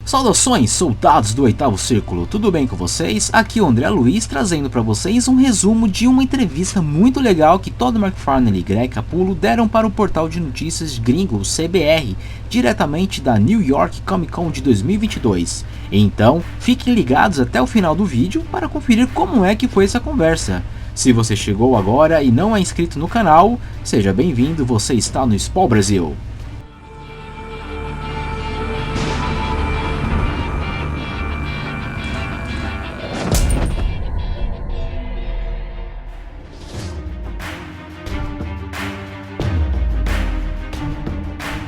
Saudações, soldados do Oitavo Círculo, tudo bem com vocês? Aqui é o André Luiz trazendo para vocês um resumo de uma entrevista muito legal que Todd McFarlane e Greg Capullo deram para o portal de notícias gringo CBR, diretamente da New York Comic Con de 2022. Então, fiquem ligados até o final do vídeo para conferir como é que foi essa conversa. Se você chegou agora e não é inscrito no canal, seja bem-vindo, você está no Spawn Brasil.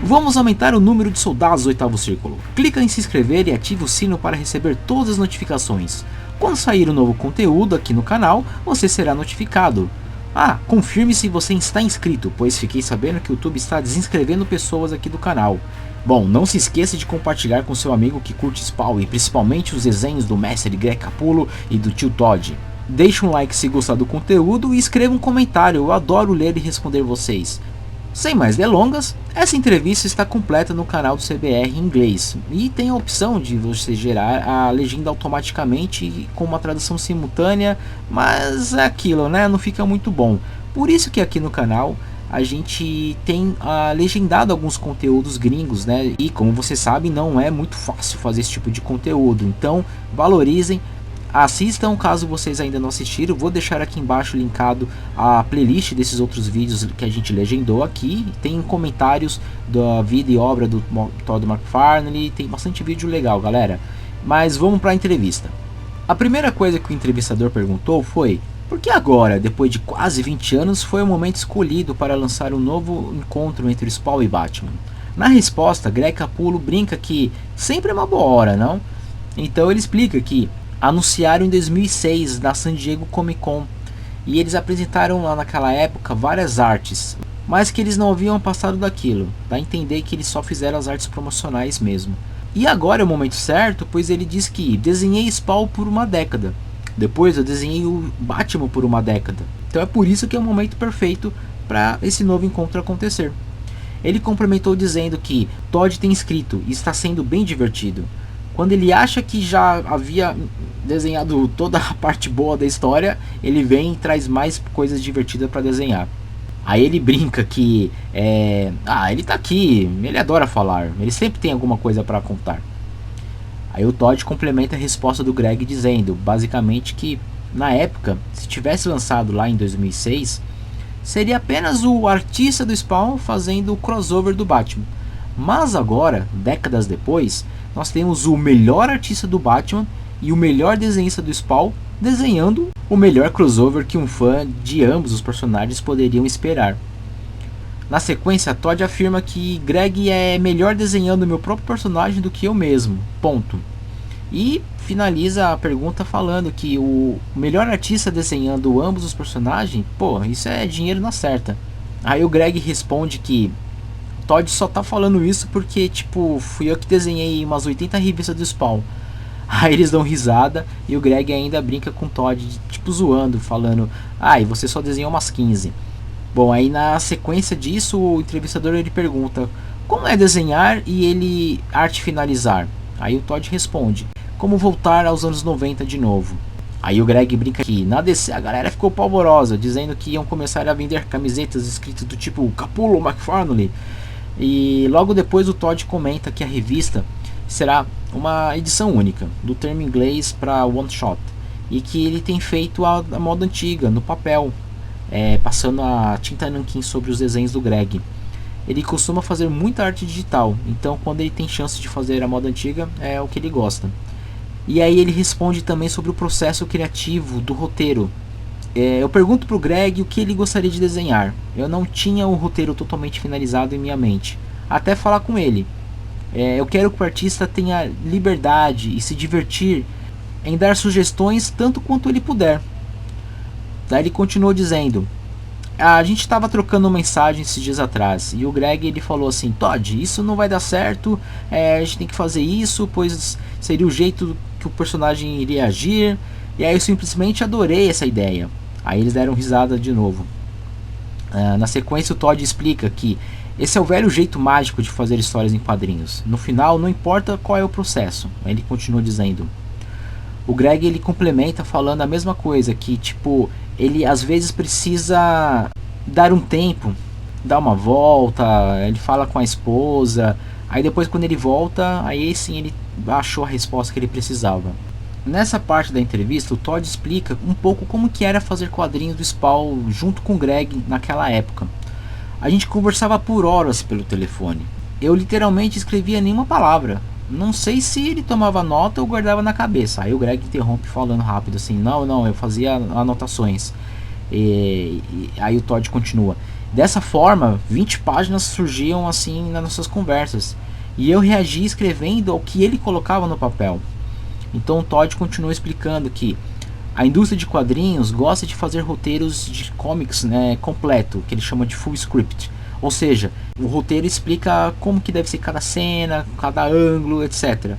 Vamos aumentar o número de soldados do Oitavo Círculo. Clica em se inscrever e ative o sino para receber todas as notificações. Quando sair um novo conteúdo aqui no canal, você será notificado. Confirme se você está inscrito, pois fiquei sabendo que o YouTube está desinscrevendo pessoas aqui do canal. Bom, não se esqueça de compartilhar com seu amigo que curte Spawn e principalmente os desenhos do mestre Greg Capullo e do tio Todd. Deixe um like se gostar do conteúdo e escreva um comentário, eu adoro ler e responder vocês. Sem mais delongas, essa entrevista está completa no canal do CBR em inglês e tem a opção de você gerar a legenda automaticamente com uma tradução simultânea, mas é aquilo, né? Não fica muito bom. Por isso que aqui no canal a gente tem legendado alguns conteúdos gringos, né? E como você sabe, não é muito fácil fazer esse tipo de conteúdo, então valorizem. Assistam caso vocês ainda não assistiram, vou deixar aqui embaixo linkado a playlist desses outros vídeos que a gente legendou aqui. Tem comentários da vida e obra do Todd McFarlane, tem bastante vídeo legal, galera. Mas vamos para a entrevista. A primeira coisa que o entrevistador perguntou foi: por que agora, depois de quase 20 anos, foi o momento escolhido para lançar um novo encontro entre o Spawn e Batman? Na resposta, Greg Capullo brinca que sempre é uma boa hora, não? Então ele explica que anunciaram em 2006 na San Diego Comic Con e eles apresentaram lá naquela época várias artes, mas que eles não haviam passado daquilo, dá a entender que eles só fizeram as artes promocionais mesmo. E agora é o momento certo, pois ele diz que desenhei Spawn por uma década, depois eu desenhei o Batman por uma década, então é por isso que é o momento perfeito para esse novo encontro acontecer. Ele complementou dizendo que Todd tem escrito e está sendo bem divertido. Quando ele acha que já havia desenhado toda a parte boa da história, ele vem e traz mais coisas divertidas para desenhar. Aí ele brinca que ele tá aqui, ele adora falar, ele sempre tem alguma coisa para contar. Aí o Todd complementa a resposta do Greg dizendo, basicamente, que na época, se tivesse lançado lá em 2006, seria apenas o artista do Spawn fazendo o crossover do Batman. Mas agora, décadas depois, nós temos o melhor artista do Batman e o melhor desenhista do Spawn desenhando o melhor crossover que um fã de ambos os personagens poderiam esperar. Na sequência, Todd afirma que Greg é melhor desenhando o meu próprio personagem do que eu mesmo, ponto. E finaliza a pergunta falando que o melhor artista desenhando ambos os personagens, isso é dinheiro na certa. Aí o Greg responde que Todd só tá falando isso porque, fui eu que desenhei umas 80 revistas do Spawn. Aí eles dão risada e o Greg ainda brinca com o Todd, zoando, falando: e você só desenhou umas 15. Bom, aí na sequência disso, o entrevistador ele pergunta: como é desenhar e ele arte finalizar? Aí o Todd responde: como voltar aos anos 90 de novo. Aí o Greg brinca que na DC a galera ficou polvorosa, dizendo que iam começar a vender camisetas escritas do tipo Capullo McFarlane. E logo depois o Todd comenta que a revista será uma edição única, do termo inglês para one shot, e que ele tem feito a moda antiga, no papel, passando a tinta nanquim sobre os desenhos do Greg. Ele costuma fazer muita arte digital, então quando ele tem chance de fazer a moda antiga é o que ele gosta. E aí ele responde também sobre o processo criativo do roteiro. Eu pergunto pro Greg o que ele gostaria de desenhar. Eu não tinha o roteiro totalmente finalizado em minha mente, até falar com ele. Eu quero que o artista tenha liberdade e se divertir em dar sugestões tanto quanto ele puder. Daí ele continuou dizendo: a gente estava trocando mensagem esses dias atrás e o Greg ele falou assim: Todd, isso não vai dar certo, a gente tem que fazer isso, pois seria o jeito que o personagem iria agir. E aí eu simplesmente adorei essa ideia. Aí eles deram risada de novo. Na sequência o Todd explica que Esse é o velho jeito mágico de fazer histórias em quadrinhos. No final, não importa qual é o processo. Ele continua dizendo. O Greg ele complementa falando a mesma coisa, que tipo, ele às vezes precisa dar um tempo, dar uma volta, ele fala com a esposa, aí depois quando ele volta, aí sim ele achou a resposta que ele precisava. Nessa parte da entrevista, o Todd explica um pouco como que era fazer quadrinhos do Spawn junto com o Greg naquela época. A gente conversava por horas pelo telefone. Eu literalmente escrevia nenhuma palavra. Não sei se ele tomava nota ou guardava na cabeça. Aí o Greg interrompe falando rápido assim, não, eu fazia anotações. Aí o Todd continua. Dessa forma, 20 páginas surgiam assim nas nossas conversas. E eu reagia escrevendo ao que ele colocava no papel. Então o Todd continua explicando que a indústria de quadrinhos gosta de fazer roteiros de comics, né, completo, que ele chama de full script. Ou seja, o roteiro explica como que deve ser cada cena, cada ângulo, etc.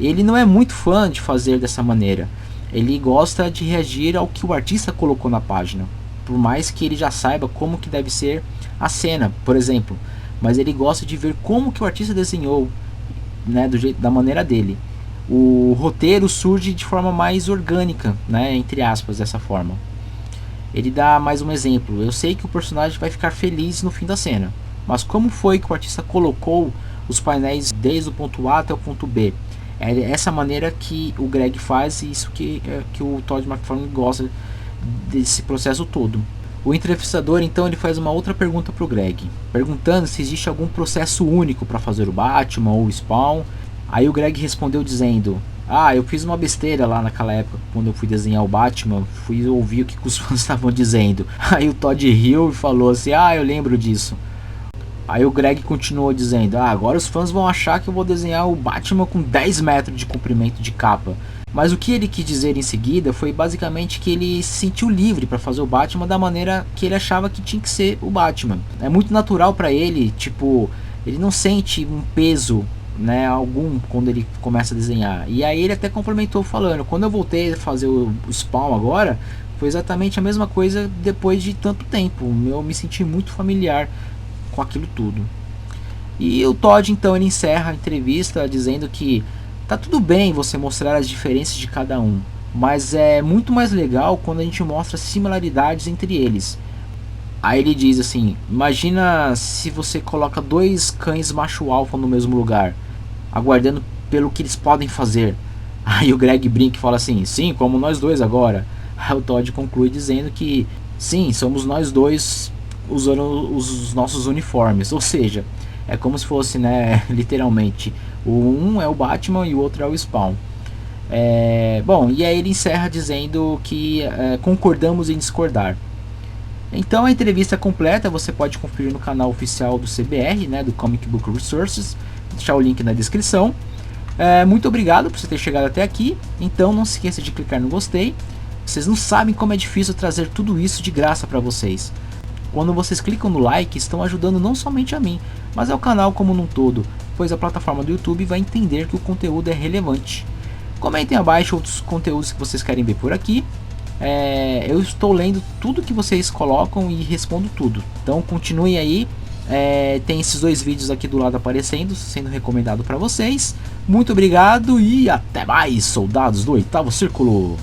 Ele não é muito fã de fazer dessa maneira. Ele gosta de reagir ao que o artista colocou na página, por mais que ele já saiba como que deve ser a cena, por exemplo. Mas ele gosta de ver como que o artista desenhou, né, da maneira dele. O roteiro surge de forma mais orgânica, né, entre aspas, dessa forma. Ele dá mais um exemplo. Eu sei que o personagem vai ficar feliz no fim da cena, mas como foi que o artista colocou os painéis desde o ponto A até o ponto B? É essa maneira que o Greg faz e isso que o Todd McFarlane gosta desse processo todo. O entrevistador então ele faz uma outra pergunta para o Greg, perguntando se existe algum processo único para fazer o Batman ou o Spawn. Aí o Greg respondeu dizendo: eu fiz uma besteira lá naquela época, quando eu fui desenhar o Batman, fui ouvir o que os fãs estavam dizendo. Aí o Todd riu e falou assim, eu lembro disso. Aí o Greg continuou dizendo, agora os fãs vão achar que eu vou desenhar o Batman com 10 metros de comprimento de capa. Mas o que ele quis dizer em seguida foi basicamente que ele se sentiu livre para fazer o Batman da maneira que ele achava que tinha que ser o Batman. É muito natural para ele, tipo, ele não sente um peso, né, algum quando ele começa a desenhar. E aí ele até complementou falando, quando eu voltei a fazer o Spawn agora, foi exatamente a mesma coisa depois de tanto tempo. Eu me senti muito familiar com aquilo tudo. E o Todd então ele encerra a entrevista dizendo que tá tudo bem você mostrar as diferenças de cada um, mas é muito mais legal quando a gente mostra similaridades entre eles. Aí ele diz assim, imagina se você coloca dois cães macho alfa no mesmo lugar, aguardando pelo que eles podem fazer. Aí o Greg brinca e fala assim, sim, como nós dois agora. Aí o Todd conclui dizendo que sim, somos nós dois usando os nossos uniformes, ou seja, é como se fosse, né, literalmente, um é o Batman e o outro é o Spawn. Bom, e aí ele encerra dizendo que concordamos em discordar. Então a entrevista completa você pode conferir no canal oficial do CBR, né, do Comic Book Resources, vou deixar o link na descrição. Muito obrigado por você ter chegado até aqui, então não se esqueça de clicar no gostei. Vocês não sabem como é difícil trazer tudo isso de graça para vocês. Quando vocês clicam no like, estão ajudando não somente a mim, mas ao canal como um todo, pois a plataforma do YouTube vai entender que o conteúdo é relevante. Comentem abaixo outros conteúdos que vocês querem ver por aqui. Eu estou lendo tudo que vocês colocam e respondo tudo. Então continuem aí. Tem esses dois vídeos aqui do lado aparecendo, sendo recomendado para vocês. Muito obrigado e até mais, soldados do 8º Círculo.